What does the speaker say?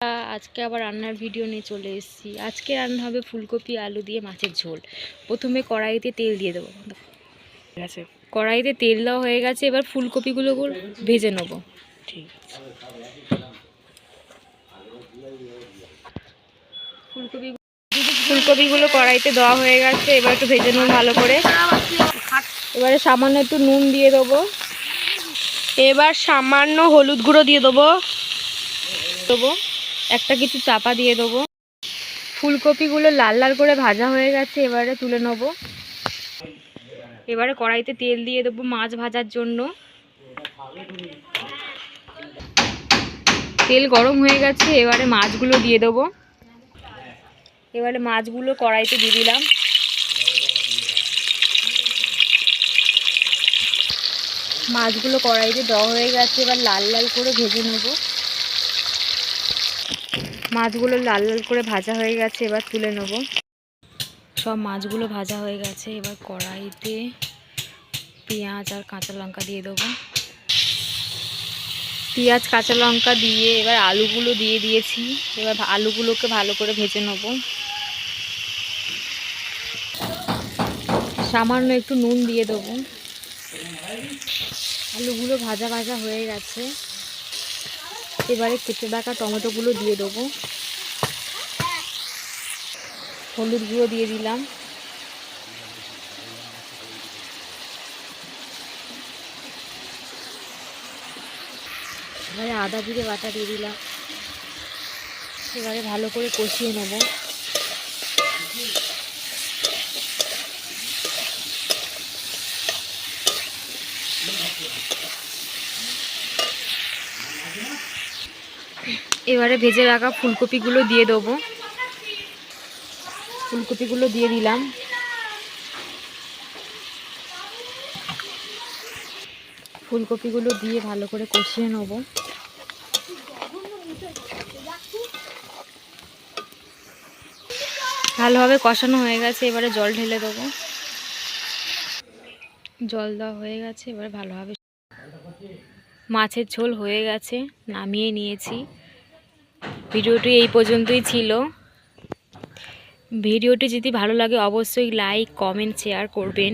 আজকে আবার রান্নার ভিডিও নিয়ে চলে এসেছি। আজকে রান্না হবে ফুলকপি আলু দিয়ে মাছের ঝোল। প্রথমে কড়াইতে তেল দিয়ে দেবো। ঠিক আছে, কড়াইতে তেল দেওয়া হয়ে গেছে। এবার ফুলকপিগুলো ভেজে নেব। ঠিক আছে, ফুলকপিগুলো কড়াইতে দেওয়া হয়ে গেছে। এবার একটু ভেজে নেব ভালো করে। এবারে সামান্য একটু নুন দিয়ে দেবো। এবার সামান্য হলুদ গুঁড়ো দিয়ে দেবো। একটা কিছু চাপা দিয়ে দেবো। ফুলকপিগুলো লাল লাল করে ভাজা হয়ে গেছে। এবারে তুলে নেব। এবারে কড়াইতে তেল দিয়ে দেবো মাছ ভাজার জন্য। তেল গরম হয়ে গেছে। এবারে মাছগুলো দিয়ে দেবো। এবারে মাছগুলো কড়াইতে দিয়ে দিলাম। মাছগুলো কড়াইতে দেওয়া হয়ে গেছে। এবার লাল লাল করে ভেজে নেব। মাছগুলো লাল লাল করে ভাজা হয়ে গেছে। এবার তুলে নেব। সব মাছগুলো ভাজা হয়ে গেছে। এবার কড়াইতে পেঁয়াজ আর কাঁচা লঙ্কা দিয়ে দেবো। পেঁয়াজ কাঁচা লঙ্কা দিয়ে এবার আলুগুলো দিয়ে দিয়েছি। এবার আলুগুলোকে ভালো করে ভেজে নেব। সামান্য একটু নুন দিয়ে দেবো। আলুগুলো ভাজা ভাজা হয়ে গেছে। এবারে কেটে রাখা টমেটোগুলো দিয়ে দেবো। হলুদ গুঁড়ো দিয়ে দিলাম। এবারে আদা জিরে বাটা দিয়ে দিলাম। এবারে ভালো করে কষিয়ে নেব। এবারে ভেজে রাখা ফুলকপিগুলো দিয়ে দেবো। ফুলকপিগুলো দিয়ে দিলাম। ফুলকপিগুলো দিয়ে ভালো করে কষিয়ে নেব। ভালোভাবে কষানো হয়ে গেছে। এবারে জল ঢেলে দেবো। জল দেওয়া হয়ে গেছে। এবারে ভালোভাবে মাছের ঝোল হয়ে গেছে, নামিয়ে নিয়েছি। ভিডিওটি এই পর্যন্তই ছিল। ভিডিওটি যদি ভালো লাগে অবশ্যই লাইক কমেন্ট শেয়ার করবেন।